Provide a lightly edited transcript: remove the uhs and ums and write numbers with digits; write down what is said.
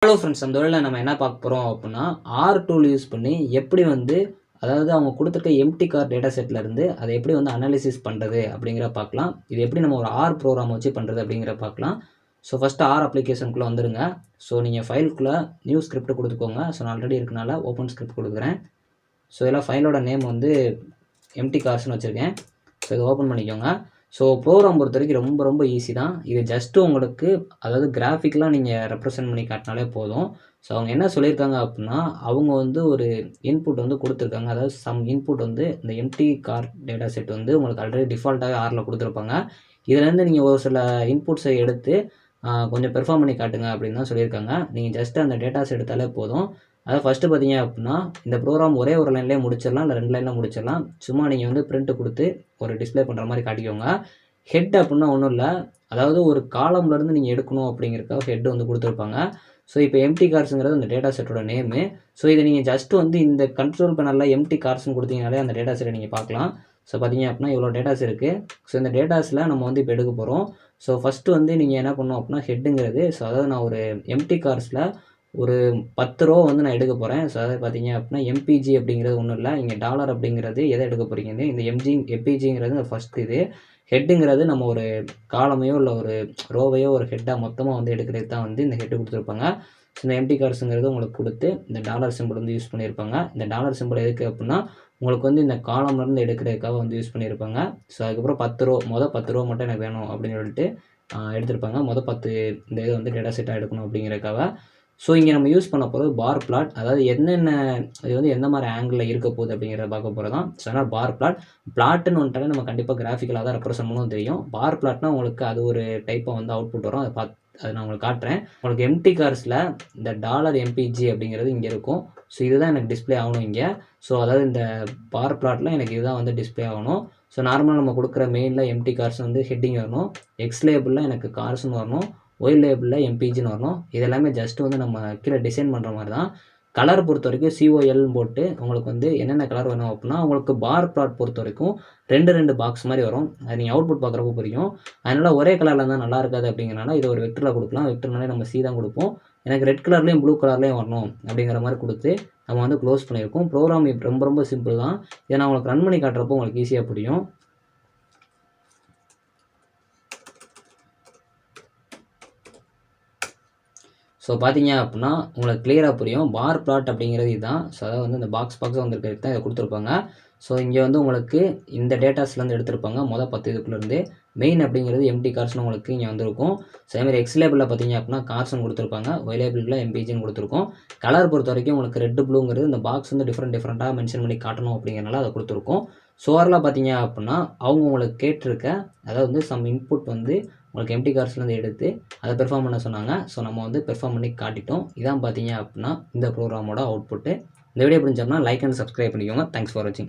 Hello friends, அந்த வேளையில் நம்ம என்ன பார்க்க போகிறோம் அப்படின்னா, ஆர் டூல் யூஸ் பண்ணி எப்படி வந்து அதாவது அவங்க கொடுத்துருக்க எம்டி கார் டேட்டா செட்லேருந்து அதை எப்படி வந்து அனாலிசிஸ் பண்ணுறது அப்படிங்கிற பார்க்கலாம். இது எப்படி நம்ம ஒரு ஆர் ப்ரோக்ராம் வச்சு பண்ணுறது அப்படிங்கிற பார்க்கலாம். ஸோ ஃபஸ்ட்டு ஆர் அப்ளிகேஷனுக்குள்ளே வந்துடுங்க. ஸோ நீங்கள் ஃபைலுக்குள்ளே நியூ ஸ்கிரிப்ட் கொடுத்துக்கோங்க. ஸோ நான் ஆல்ரெடி இருக்கனால ஓப்பன் ஸ்கிரிப்ட் கொடுக்குறேன். ஸோ இதெல்லாம் ஃபைலோட நேம் வந்து எம்டி கார்ஸ்னு வச்சுருக்கேன். ஸோ இதை ஓப்பன் பண்ணிக்கோங்க. ஸோ ப்ரோக்ராம் பொறுத்த வரைக்கும் ரொம்ப ரொம்ப ஈஸி தான். இது ஜஸ்ட்டு உங்களுக்கு அதாவது கிராஃபிக்லாம் நீங்கள் ரெப்ரசென்ட் பண்ணி காட்டினாலே போதும். ஸோ அவங்க என்ன சொல்லியிருக்காங்க அப்படின்னா, அவங்க வந்து ஒரு இன்புட் வந்து கொடுத்துருக்காங்க. அதாவது சம் இன்புட் வந்து இந்த எம்டி கார் டேட்டா செட் வந்து உங்களுக்கு ஆல்ரெடி டிஃபால்ட்டாகவே ஆரில் கொடுத்துருப்பாங்க. இதுலேருந்து நீங்கள் ஒரு சில இன்புட்ஸை எடுத்து கொஞ்சம் பெர்ஃபார்ம் பண்ணி காட்டுங்க அப்படின்னு தான் சொல்லியிருக்காங்க. நீங்கள் ஜஸ்ட்டு அந்த டேட்டாஸ் எடுத்தாலே போதும். அதாவது ஃபஸ்ட்டு பார்த்தீங்க அப்படின்னா, இந்த ப்ரோக்ராம் ஒரே ஒரு லைன்லேயே முடிச்சிடலாம், இல்லை 2 லைனில் முடிச்சிடலாம். சும்மா நீங்கள் வந்து பிரிண்ட் கொடுத்து ஒரு டிஸ்பிளே பண்ணுற மாதிரி காட்டிக்கோங்க. ஹெட் அப்படின்னா ஒன்றும் இல்லை, அதாவது ஒரு காலம்லேருந்து நீங்கள் எடுக்கணும் அப்படிங்கிறதுக்காக ஹெட் வந்து கொடுத்துருப்பாங்க. ஸோ இப்போ எம்டி கார்ஸுங்கிறது அந்த டேட்டா செட்டோட நேமு. ஸோ இதை நீங்கள் ஜஸ்ட் வந்து இந்த கண்ட்ரோல் பேனலில் எம்டி கார்ஸ்னு கொடுத்தீங்கனாலே அந்த டேட்டா செட்டை நீங்கள் பார்க்கலாம். ஸோ பார்த்தீங்க அப்படின்னா இவ்வளோ டேட்டாஸ் இருக்குது. ஸோ இந்த டேட்டாஸில் நம்ம வந்து இப்போ எடுக்க போகிறோம். ஸோ ஃபஸ்ட்டு வந்து நீங்கள் என்ன பண்ணணும் அப்படின்னா ஹெட்டுங்கிறது, ஸோ அதாவது நான் ஒரு எம்டி கார்ஸில் ஒரு 10 ரோ வந்து நான் எடுக்க போகிறேன். ஸோ அதாவது பார்த்தீங்க அப்படின்னா எம்பிஜி அப்படிங்கிறது ஒன்றும் இல்லை, இங்கே டாலர் அப்படிங்கிறது எதை எடுக்க போகிறீங்கன்னு இந்த எம்பிஜிங்கிறது ஃபஸ்ட்டு இது. ஹெட்டுங்கிறது நம்ம ஒரு காலமையோ இல்லை ஒரு ரோவையோ ஒரு ஹெட்டாக மொத்தமாக வந்து எடுக்கிறது தான் வந்து இந்த ஹெட்டு கொடுத்துருப்பாங்க. ஸோ இந்த எம்டி கார்ஸுங்கிறது உங்களுக்கு கொடுத்து இந்த டாலர் சிம்பிள் வந்து யூஸ் பண்ணியிருப்பாங்க. இந்த டாலர் சிம்பிள் எதுக்கு அப்படின்னா உங்களுக்கு வந்து இந்த காலம்லேருந்து எடுக்கிறதுக்காக வந்து யூஸ் பண்ணியிருப்பாங்க. ஸோ அதுக்கப்புறம் 10 ரோ மொதல் 10 ரோ மட்டும் எனக்கு வேணும் அப்படின்னு சொல்லிட்டு எடுத்திருப்பாங்க. மொதல் 10 இந்த இது வந்து டேட்டா செட்டாக எடுக்கணும் அப்படிங்கிறதுக்காக. ஸோ இங்கே நம்ம யூஸ் பண்ண போகிறது பார் பிளாட். அதாவது என்னென்ன இது வந்து எந்த மாதிரி ஆங்கிளில் இருக்க போகுது அப்படிங்கிறத பார்க்க போகிறது தான். ஸோ அதனால் பார் பிளாட்டுன்னு வந்துட்டாலே நம்ம கண்டிப்பாக கிராஃபிக்கலாக தான் ரெப்ரசென்ட் பண்ணணும் தெரியும். பார் பிளாட்னா உங்களுக்கு அது ஒரு டைப்பாக வந்து அவுட்புட் வரும். அதை நான் உங்களுக்கு காட்டுறேன். உங்களுக்கு எம்டி கார்ஸில் இந்த டாலர் எம்பிஜி அப்படிங்கிறது இங்கே இருக்கும். ஸோ இதுதான் எனக்கு டிஸ்பிளே ஆகணும் இங்கே. ஸோ அதாவது இந்த பார் பிளாட்டில் எனக்கு இதுதான் வந்து டிஸ்பிளே ஆகணும். ஸோ நார்மலாக நம்ம கொடுக்குற மெயினில் எம்டி கார்ஸ் வந்து ஹெட்டிங் வரணும். எக்ஸ் லேபிளில் எனக்கு கார்ஸ்னு வரணும். ஒய் லேபிளில் எம்பிஜின்னு வரணும். இது எல்லாமே ஜஸ்ட்டு வந்து நம்ம கீழே டிசைன் பண்ணுற மாதிரி தான். கலர் பொறுத்த வரைக்கும் COLன்னு போட்டு உங்களுக்கு வந்து என்னென்ன கலர் வேணும் அப்படின்னா, உங்களுக்கு பார் பிளாட் பொறுத்த வரைக்கும் 2 பாக்ஸ் மாதிரி வரும். அது நீங்கள் அவுட்புட் பார்க்குறப்போ புரியும். அதனால் ஒரே கலரில் இருந்தால் நல்லா இருக்காது அப்படிங்கிறனால இதை ஒரு வெக்டரில் கொடுக்கலாம். வெக்டர்னாலே நம்ம C தான் கொடுப்போம். எனக்கு ரெட் கலர்லேயும் ப்ளூ கலர்லேயும் வரணும் அப்படிங்கிற மாதிரி கொடுத்து நம்ம வந்து க்ளோஸ் பண்ணியிருக்கோம். ப்ரோக்ராம் ரொம்ப ரொம்ப சிம்பிள் தான். இதை நான் உங்களுக்கு ரன் பண்ணி காட்டுறப்போ உங்களுக்கு ஈஸியாக புரியும். ஸோ பார்த்தீங்க அப்படின்னா உங்களுக்கு கிளியராக புரியும். பார் பிளாட் அப்படிங்கிறது இதுதான். ஸோ அதாவது வந்து இந்த பாக்ஸாக வந்துருக்கிறது தான் இதை கொடுத்துருப்பாங்க. ஸோ இங்கே வந்து உங்களுக்கு இந்த டேட்டாஸ்லேருந்து எடுத்திருப்பாங்க. மொதல் 10 இதுக்குள்ளேருந்து மெயின் அப்படிங்கிறது எம்டி கார்ஸ்னு உங்களுக்கு இங்கே வந்திருக்கும். ஸோ அதேமாதிரி எக்ஸ் லேபிளில் பார்த்தீங்க அப்படின்னா கார்ஸ்னு கொடுத்துருப்பாங்க. ஒய் லேபிளில் எம்பிஜின்னு கொடுத்துருக்கோம். கலர் பொறுத்த வரைக்கும் உங்களுக்கு ரெட்டு ப்ளூங்கிறது இந்த பாக்ஸ் வந்து டிஃப்ரெண்ட்டாக மென்ஷன் பண்ணி காட்டணும் அப்படிங்கிறனால அதை கொடுத்துருக்கோம். ஸோ ஓவராலாக பார்த்தீங்க அப்படின்னா அவங்க உங்களுக்கு கேட்டிருக்க அதாவது வந்து சம் இன்புட் வந்து உங்களுக்கு எம்டி கார்ஸ்லேருந்து எடுத்து அதை பெர்ஃபார்ம் பண்ண சொன்னாங்க. ஸோ நம்ம வந்து பெர்ஃபார்ம் பண்ணி காட்டிட்டோம். இதான் பார்த்தீங்க அப்படின்னா இந்த ப்ரோக்ராமோட அவுட்புட்டு. இந்த வீடியோ புரிஞ்சோம்னா லைக் அண்ட் சப்ஸ்கிரைப் பண்ணிக்கோங்க. தேங்க்ஸ் ஃபார் வாட்சிங்.